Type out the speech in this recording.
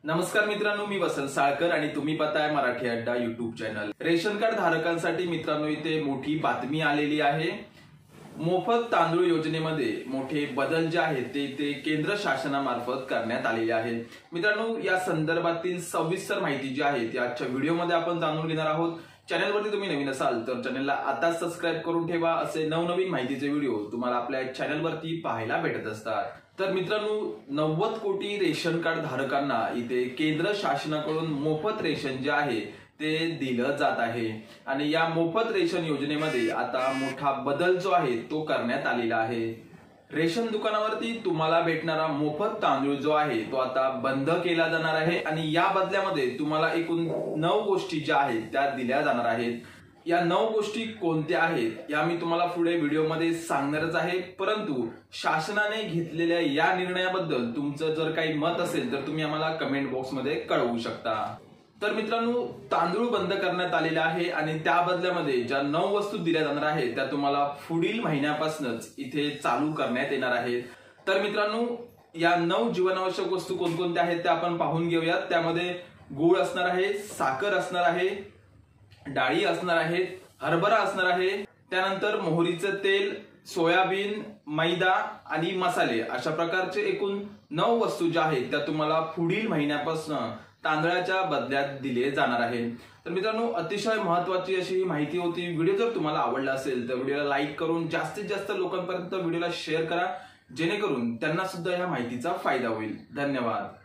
नमस्कार मित्रांनो, मी वसंत साळकर आणि तुम्ही पाहताय मराठी अड्डा युट्यूब चॅनल। रेशन कार्ड धारकांसाठी मित्रांनो इथे मोठी बातमी आलेली आहे। मोफत तांदूळ योजनेमध्ये मोठे बदल जे आहेत ते इथे केंद्र शासनामार्फत करण्यात आलेले आहेत। मित्रांनो, या संदर्भातील सविस्तर माहिती जी आहे ती आजच्या व्हिडिओमध्ये आपण जाणून घेणार आहोत। चॅनलवरती तुम्ही नवीन असाल तर चॅनलला आता सबस्क्राइब करून ठेवा, असे नवनवीन माहितीचे व्हिडिओ तुम्हाला आपल्या चॅनलवरती पाहायला भेटत असतात। तर मित्रांनो, 90 कोटी रेशन कार्ड धारकांना इथे केंद्र शासनाकडून मोफत रेशन जे आहे ते दिलं जात आहे आणि या मोफत रेशन योजनेमध्ये आता मोठा बदल जो आहे तो करण्यात आलेला आहे। रेशन दुकानावरती तुम्हाला भेटणारा मोफत तांदूळ जो आहे तो आता बंद केला जाणार आहे आणि या बदल्यामध्ये तुम्हाला एकूण 9 गोष्टी ज्या आहेत त्या दिल्या जाणार आहेत। या 9 गोष्टी कोणत्या आहेत या मी तुम्हाला पुढे व्हिडिओमध्ये सांगणारच आहे, परंतु शासनाने घेतलेल्या या निर्णयाबद्दल तुमचं जर काही मत असेल तर तुम्ही आम्हाला कमेंट बॉक्समध्ये कळवू शकता। तर मित्रांनो, तांदूळ बंद करण्यात आलेला आहे आणि त्या बदल्यामध्ये ज्या 9 वस्तू दिल्या जाणार आहेत त्या तुम्हाला पुढील महिन्यापासूनच इथे चालू करण्यात येणार आहेत। तर मित्रांनो, या 9 जीवनावश्यक वस्तू कोणकोणत्या आहेत त्या आपण पाहून घेऊयात। त्यामध्ये गूळ असणार आहे, साखर असणार आहे, डाळी असणार आहेत, हरभरा असणार आहे, त्यानंतर मोहरीचं तेल, सोयाबीन, मैदा आणि मसाले अशा प्रकारचे एकूण 9 वस्तू ज्या आहेत त्या तुम्हाला पुढील महिन्यापासून तांदळाच्या बदल्यात दिले जाणार आहे। तर मित्रांनो, अतिशय महत्त्वाची अशी माहिती होती। व्हिडिओ जर तुम्हाला आवडला असेल तर व्हिडिओला लाईक करून जास्तीत जास्त लोकांपर्यंत व्हिडिओला शेअर करा, जेणेकरून त्यांना सुद्धा या माहितीचा फायदा होईल। धन्यवाद।